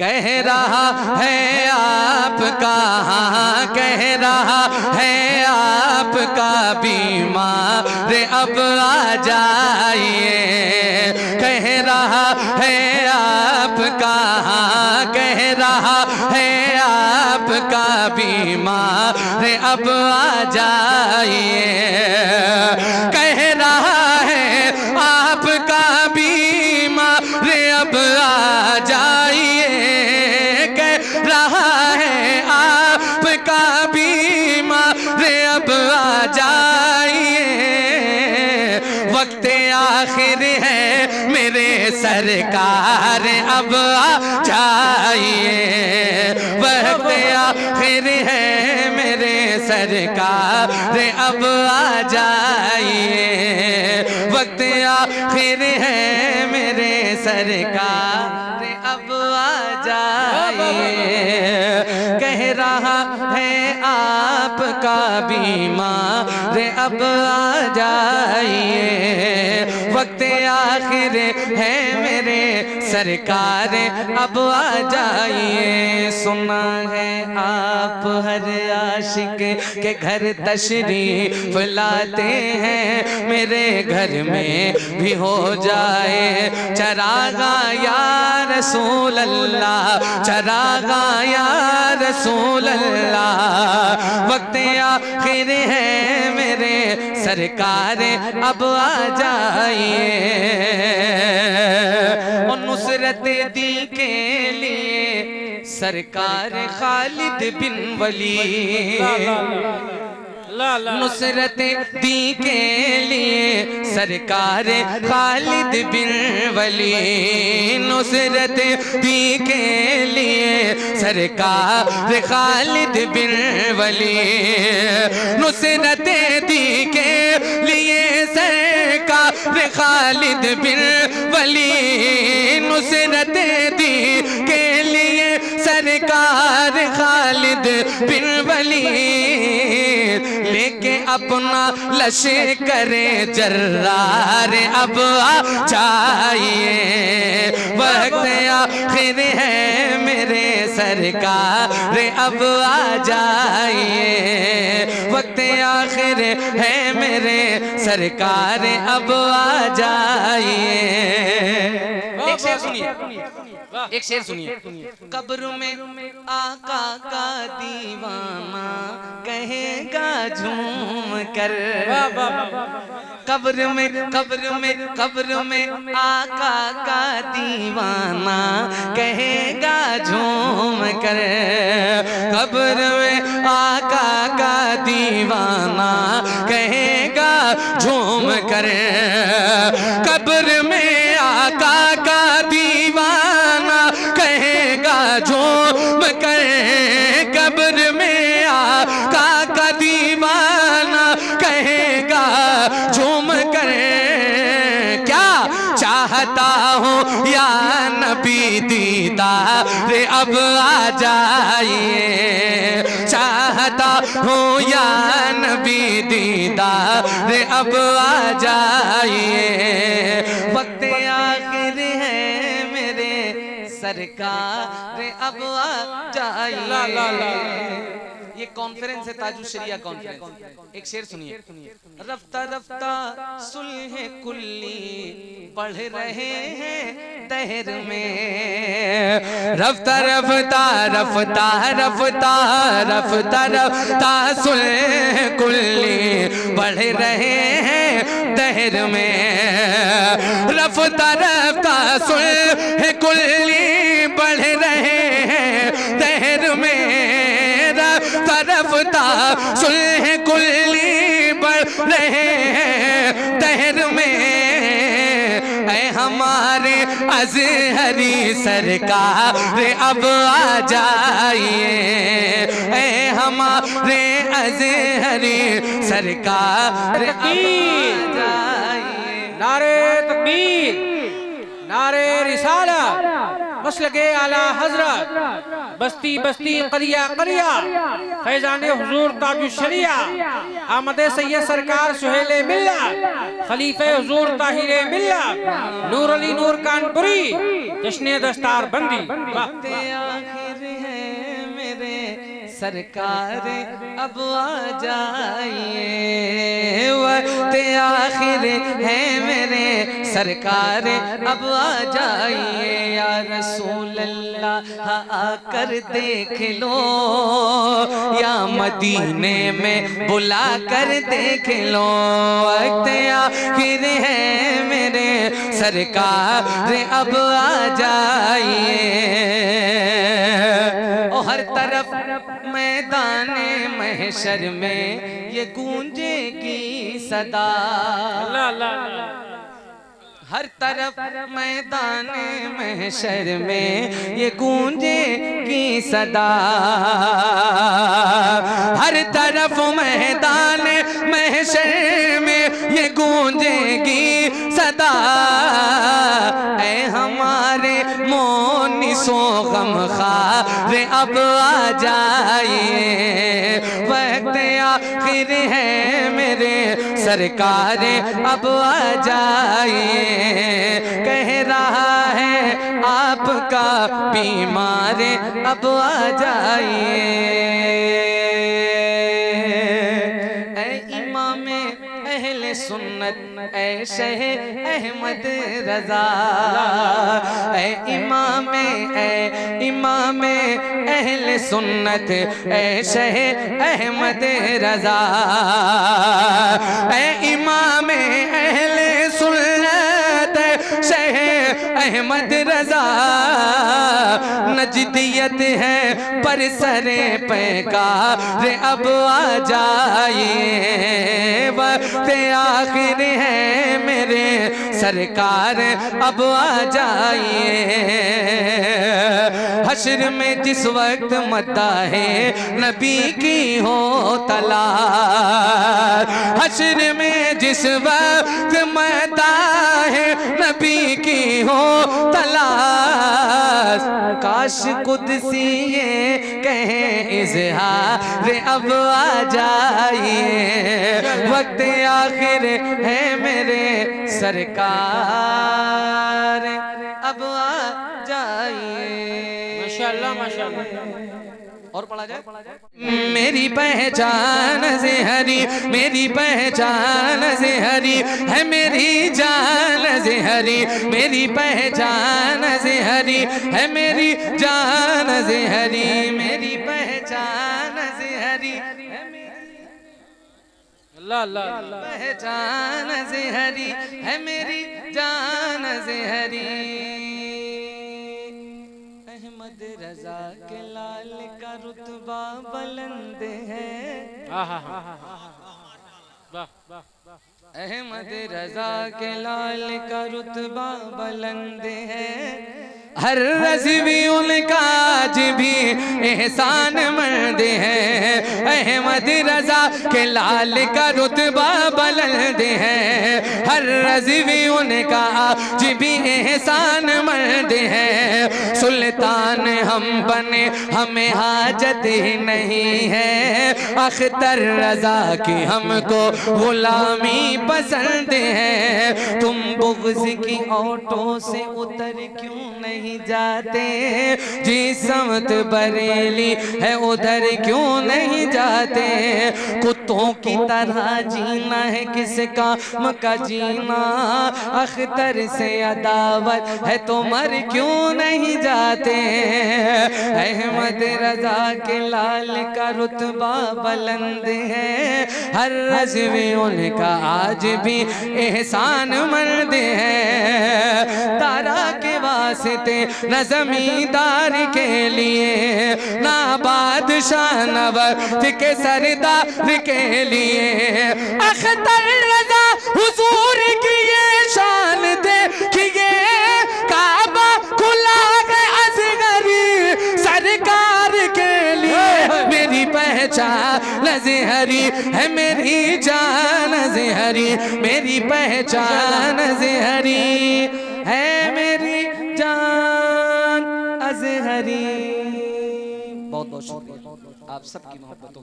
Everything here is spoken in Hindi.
कह रहा है आपका, कह रहा है आपका बीमार अब आ जाइए। कह रहा है आपका, कह रहा है आपका बीमार अब आ जाइए। कह रहा है आपका बीमार अब आ जाइए। कह रहा है आपका बीमार अब आ जाइए। वक्त आखिर है मेरे सरकार अब आ जाइए। वक्त आखिर है मेरे सरकार अब आ जाइए। वक्त आखिर है मेरे सरकार अब आ जाइए। कह रहा है आपका बीमार अब आ जाइए। वक्त आखिर है मेरे सरकार अब आ जाइए। सुना है आप हर आशिक के घर तशरीफ लाते हैं। मेरे घर में भी हो जाए चरागा या रसूल अल्लाह, चरागा या रसूल अल्लाह। वक्त आखिर है मेरे सरकार अब आ जाइए। और नुसरत दी के लिए सरकार खालिद बिन वलीद, नुसरत दी के लिए सरकार खालिद बिन वलीद, नुसरत दी के लिए सरकार खालिद बिन वलीद, नुसरत दी के लिए सरकार खालिद बिन वलीद, नुसरत दी के लिए सरकार खालिद बिन वलीद। लेके अपना लश्कर जर्रार अब आ जाइए। वक्त आखिर है मेरे सरकार अब आ जाइए। वक्त आखिर है मेरे सरकार अब आ जाइए। एक शेर सुनिए, एक शेर सुनिए। कब्र में आका का दीवाना कहेगा झूम कर। कब्र में, कब्र में, कब्र में आका का दीवाना कहेगा झूम कर। कब्र में आका का दीवाना कहेगा झूम कर। कब्र में आका का दीवाना कहेगा झूम कर। कब्र में आका का दीवाना कहेगा झूम कर। क्या चाहता हूँ या नबी दीदार अब आ जाइए। चाहता हूँ या नबी दीदार अब आ जाइए। वक्त आखिर है मेरे सरकार अब आ जाइए। ये कॉन्फ्रेंस है ताजु शरिया कॉन्फ्रेंस। एक शेर सुनिए। रफ्ता रफ्ता सुल्ह कुल्ली बढ़ रहे हैं दहर में। रफ्ता रफ्ता रफ्ता रफ्ता रफ्ता रफ्ता सुल्ह कुल्ली बढ़ रहे हैं दहर में। रफ्ता रफ्ता सुल्ह कुल्ली बढ़ रहे हैं दहर में। रफ्ता सुल्ह कुल्ली बढ़ रहे हैं दहर में। ऐ हमारे अज़हरी सरकार अब आ जाइए। ऐ हमारे अज़हरी सरकार अब आ जाइए। नारे तकबीर, नारे रिसालत, मसलके आला हजरत, बस्ती बस्ती करिया करिया, फैजान हुजूर ताजु शरिया, आमदे सैयद सरकार सुहेले मिल्लत, खलीफे हुजूर ताहिरे मिल्लत, नूर अली नूर कानपुरी, जश्न दस्तार बंदी। वक्त आखिर है मेरे सरकार अब आ जाइए, वक्त आखिर है मेरे सरकार अब आ जाइए। या रसूल अल्लाह आकर देख लो, या मदीने में बुला कर देख लो। वक्त आखिर है मेरे सरकार अब आ जाइए। और हर तरफ मैदाने महशर में ये गूंजेगी सदा, हर तरफ मैदाने महशर में ये गूंजेगी सदा, हर तरफ मैदाने महशर में ये गूंजेगी सदा। ऐ हमारे मोनिसो गमखार अब आ जाइए, वक्त आखिर है मेरे सरकार अब आ जाइए। कह रहा है आपका बीमार अब आ जाइए। अहले सुन्नत ऐ शह अहमद रजा, ऐ इमाम अहले सुन्नत ऐ शह अहमद रजा, ऐ इमाम अहले सुन्नत शह अहमद रजा। नजदियत है पर सरे पैकार अब आ जाइए, वक्त आखिर है मेरे सरकार अब आ जाइए। हश्र में जिस वक्त मद्दाहे नबी की हो तलाश, हश्र में जिस वक्त मद्दाहे नबी की हो तलाश, काश कुदसी ये कहें इज़हार अब आ जाइए, वक्त आखिर है मेरे सरकार अब आ जाइए। माशाअल्लाह माशाअल्लाह। और पढ़ा जाए। मेरी पहचान से हरी, मेरी पहचान से हरी है मेरी जान से हरी, मेरी पहचान से हरी है मेरी जान से हरी, मेरी पहचान से हरी है मेरी अल्लाह अल्लाह पहचान से हरी है मेरी जान से हरी। अहमद रजा के लाल का रुतबा बुलंद है, अहमद रजा के लाल का रुतबा बुलंद है। हर रज़वी उनका आज भी एहसान मंद है, अहमद रजा के लाल का रुतबा बुलंद है। हर रज़वी उनका आज भी एहसान मंद है। सुल्तान हम बने हमें हाजत ही नहीं है, अख्तर रजा की हमको गुलामी पसंद है। तुम बुग़्ज़ की ऑटो से उतर क्यों नहीं जाते, जी समत बरेली है उधर क्यों नहीं जाते। कुत्तों की तरह जीना है किस काम का जीना, अख्तर से अदावत है तो मर क्यों नहीं जाते। अहमद रजा के लाल का रुतबा बुलंद है, हर रज़वी उनका आज भी एहसान मंद है। तारा के वास्ते न जमींदार के लिए, ना बादशाह नवत के सरदार के लिए। अख्तर रजा हुजूर की ये शान देखिए, काबा खुला है असगरी सरकार के लिए। मेरी पहचान ज़हरी है मेरी जान ज़हरी, मेरी पहचान ज़हरी है मेरी जान अज़हरी। बहुत बहुत शुक्रिया आप सबकी मोहब्बतों